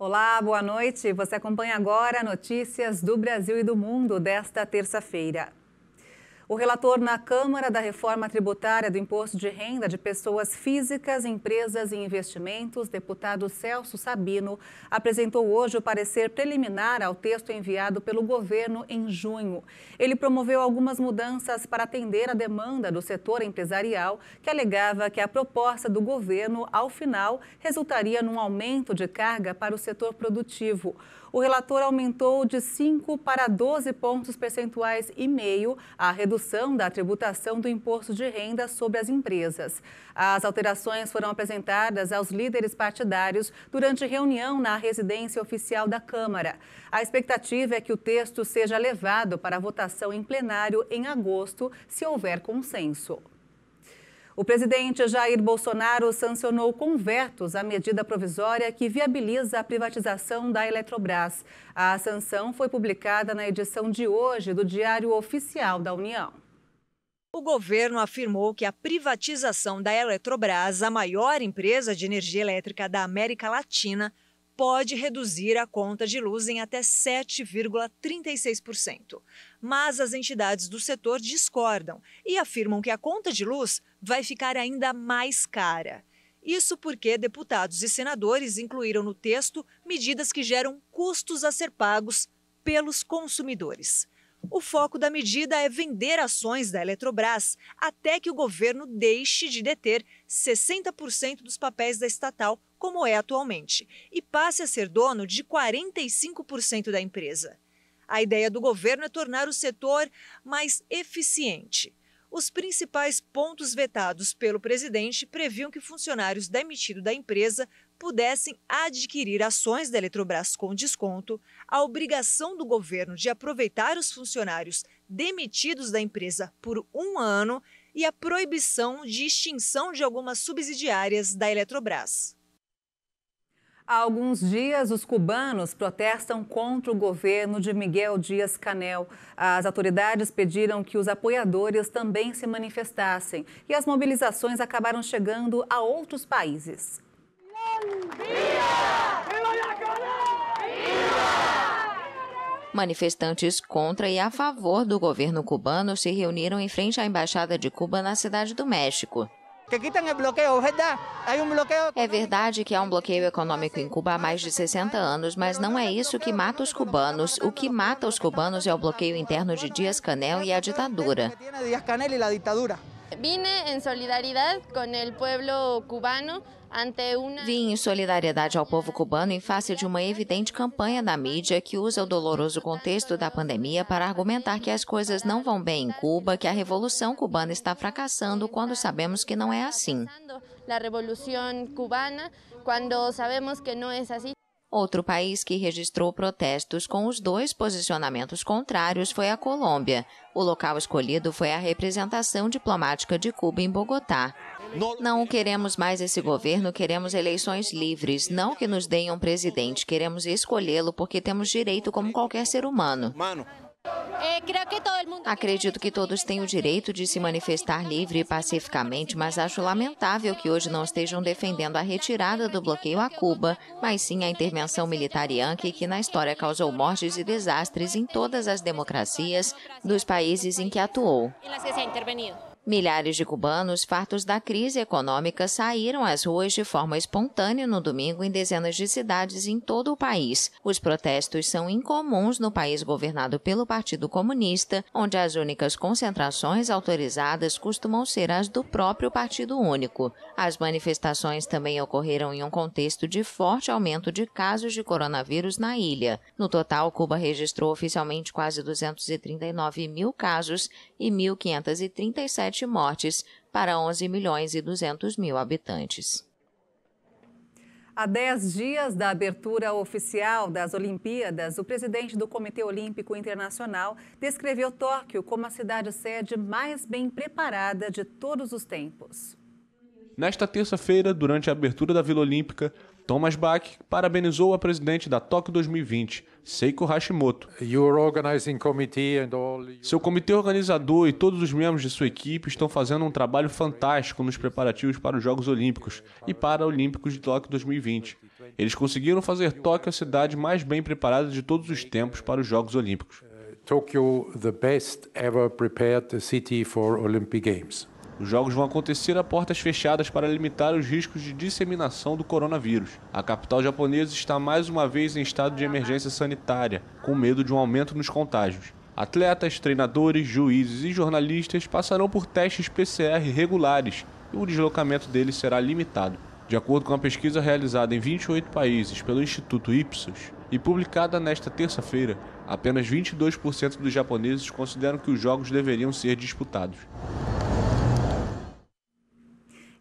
Olá, boa noite. Você acompanha agora notícias do Brasil e do mundo desta terça-feira. O relator na Câmara da Reforma Tributária do Imposto de Renda de Pessoas Físicas, Empresas e Investimentos, deputado Celso Sabino, apresentou hoje o parecer preliminar ao texto enviado pelo governo em junho. Ele promoveu algumas mudanças para atender a demanda do setor empresarial, que alegava que a proposta do governo, ao final, resultaria num aumento de carga para o setor produtivo. O relator aumentou de 5 para 12 pontos percentuais e meio a redução da tributação do imposto de renda sobre as empresas. As alterações foram apresentadas aos líderes partidários durante reunião na residência oficial da Câmara. A expectativa é que o texto seja levado para votação em plenário em agosto, se houver consenso. O presidente Jair Bolsonaro sancionou com vetos a medida provisória que viabiliza a privatização da Eletrobras. A sanção foi publicada na edição de hoje do Diário Oficial da União. O governo afirmou que a privatização da Eletrobras, a maior empresa de energia elétrica da América Latina, pode reduzir a conta de luz em até 7,36%. Mas as entidades do setor discordam e afirmam que a conta de luz vai ficar ainda mais cara. Isso porque deputados e senadores incluíram no texto medidas que geram custos a ser pagos pelos consumidores. O foco da medida é vender ações da Eletrobras até que o governo deixe de deter 60% dos papéis da estatal, como é atualmente, e passe a ser dono de 45% da empresa. A ideia do governo é tornar o setor mais eficiente. Os principais pontos vetados pelo presidente previam que funcionários demitidos da empresa pudessem adquirir ações da Eletrobras com desconto, a obrigação do governo de aproveitar os funcionários demitidos da empresa por 1 ano e a proibição de extinção de algumas subsidiárias da Eletrobras. Há alguns dias, os cubanos protestam contra o governo de Miguel Díaz-Canel. As autoridades pediram que os apoiadores também se manifestassem e as mobilizações acabaram chegando a outros países. Manifestantes contra e a favor do governo cubano se reuniram em frente à Embaixada de Cuba na Cidade do México. É verdade que há um bloqueio econômico em Cuba há mais de 60 anos, mas não é isso que mata os cubanos. O que mata os cubanos é o bloqueio interno de Díaz-Canel e a ditadura. Vim em solidariedade com o povo cubano. Vim em solidariedade ao povo cubano em face de uma evidente campanha da mídia que usa o doloroso contexto da pandemia para argumentar que as coisas não vão bem em Cuba, que a Revolução Cubana está fracassando, quando sabemos que não é assim. Outro país que registrou protestos com os dois posicionamentos contrários foi a Colômbia. O local escolhido foi a representação diplomática de Cuba em Bogotá. Não queremos mais esse governo, queremos eleições livres, não que nos deem um presidente, queremos escolhê-lo porque temos direito como qualquer ser humano. Acredito que todos têm o direito de se manifestar livre e pacificamente, mas acho lamentável que hoje não estejam defendendo a retirada do bloqueio a Cuba, mas sim a intervenção militar Yankee, que na história causou mortes e desastres em todas as democracias dos países em que atuou. Milhares de cubanos, fartos da crise econômica, saíram às ruas de forma espontânea no domingo em dezenas de cidades em todo o país. Os protestos são incomuns no país governado pelo Partido Comunista, onde as únicas concentrações autorizadas costumam ser as do próprio Partido Único. As manifestações também ocorreram em um contexto de forte aumento de casos de coronavírus na ilha. No total, Cuba registrou oficialmente quase 239 mil casos e 1.537 mortes para 11 milhões e 200 mil habitantes. Há 10 dias da abertura oficial das Olimpíadas, o presidente do Comitê Olímpico Internacional descreveu Tóquio como a cidade-sede mais bem preparada de todos os tempos. Nesta terça-feira, durante a abertura da Vila Olímpica, Thomas Bach parabenizou a presidente da Tóquio 2020, Seiko Hashimoto. Seu comitê organizador e todos os membros de sua equipe estão fazendo um trabalho fantástico nos preparativos para os Jogos Olímpicos e Paralímpicos de Tóquio 2020. Eles conseguiram fazer Tóquio a cidade mais bem preparada de todos os tempos para os Jogos Olímpicos. Tokyo, the best ever prepared city for Olympic Games. Os Jogos vão acontecer a portas fechadas para limitar os riscos de disseminação do coronavírus. A capital japonesa está mais uma vez em estado de emergência sanitária, com medo de um aumento nos contágios. Atletas, treinadores, juízes e jornalistas passarão por testes PCR regulares e o deslocamento deles será limitado. De acordo com a pesquisa realizada em 28 países pelo Instituto Ipsos e publicada nesta terça-feira, apenas 22% dos japoneses consideram que os Jogos deveriam ser disputados.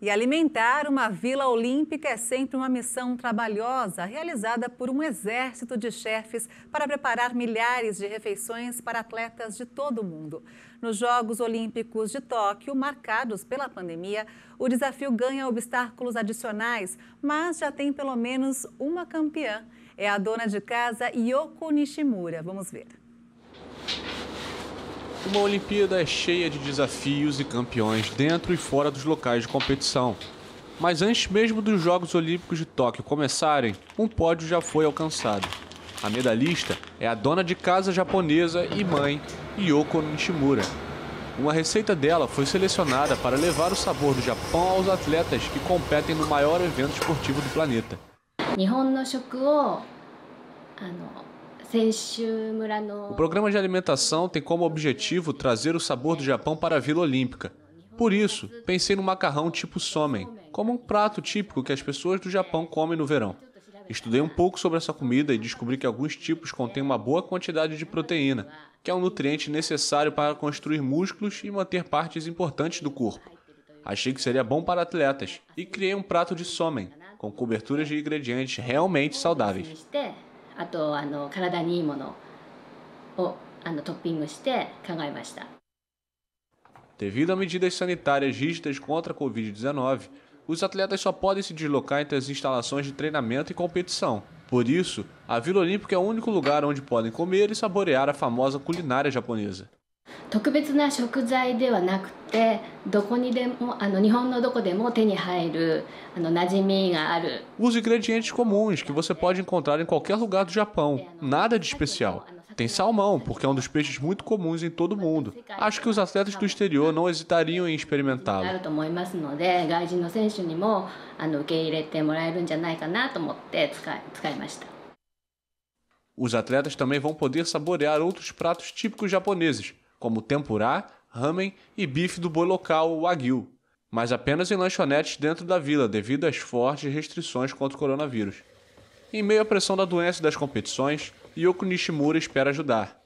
E alimentar uma vila olímpica é sempre uma missão trabalhosa, realizada por um exército de chefes para preparar milhares de refeições para atletas de todo o mundo. Nos Jogos Olímpicos de Tóquio, marcados pela pandemia, o desafio ganha obstáculos adicionais, mas já tem pelo menos uma campeã. É a dona de casa Yoko Nishimura. Vamos ver. Uma Olimpíada é cheia de desafios e campeões dentro e fora dos locais de competição. Mas antes mesmo dos Jogos Olímpicos de Tóquio começarem, um pódio já foi alcançado. A medalhista é a dona de casa japonesa e mãe, Yoko Nishimura. Uma receita dela foi selecionada para levar o sabor do Japão aos atletas que competem no maior evento esportivo do planeta. O programa de alimentação tem como objetivo trazer o sabor do Japão para a Vila Olímpica. Por isso, pensei no macarrão tipo somen, como um prato típico que as pessoas do Japão comem no verão. Estudei um pouco sobre essa comida e descobri que alguns tipos contêm uma boa quantidade de proteína, que é um nutriente necessário para construir músculos e manter partes importantes do corpo. Achei que seria bom para atletas e criei um prato de somen, com coberturas de ingredientes realmente saudáveis. Devido a medidas sanitárias rígidas contra a Covid-19, os atletas só podem se deslocar entre as instalações de treinamento e competição. Por isso, a Vila Olímpica é o único lugar onde podem comer e saborear a famosa culinária japonesa. Use ingredientes comuns que você pode encontrar em qualquer lugar do Japão. Nada de especial. Tem salmão, porque é um dos peixes muito comuns em todo o mundo. Acho que os atletas do exterior não hesitariam em experimentá-lo. Os atletas também vão poder saborear outros pratos típicos japoneses, como tempurá, ramen e bife do boi local, o wagyu, mas apenas em lanchonetes dentro da vila, devido às fortes restrições contra o coronavírus. Em meio à pressão da doença e das competições, Yoko Nishimura espera ajudar.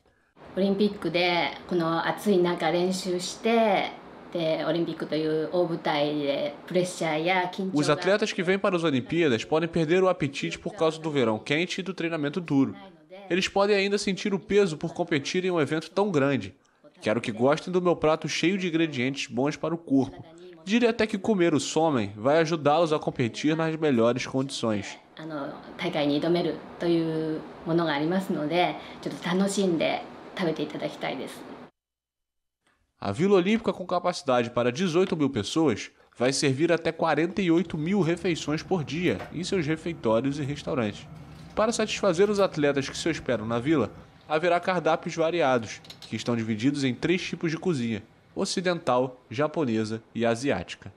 Os atletas que vêm para as Olimpíadas podem perder o apetite por causa do verão quente e do treinamento duro. Eles podem ainda sentir o peso por competir em um evento tão grande. Quero que gostem do meu prato cheio de ingredientes bons para o corpo. Diria até que comer o somen vai ajudá-los a competir nas melhores condições. A Vila Olímpica, com capacidade para 18 mil pessoas, vai servir até 48 mil refeições por dia em seus refeitórios e restaurantes. Para satisfazer os atletas que se hospedam na vila, haverá cardápios variados, que estão divididos em 3 tipos de cozinha: ocidental, japonesa e asiática.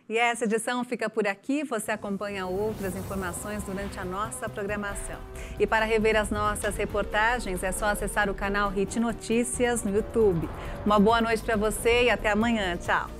E essa edição fica por aqui. Você acompanha outras informações durante a nossa programação. E para rever as nossas reportagens, é só acessar o canal HIT Notícias no YouTube. Uma boa noite para você e até amanhã. Tchau!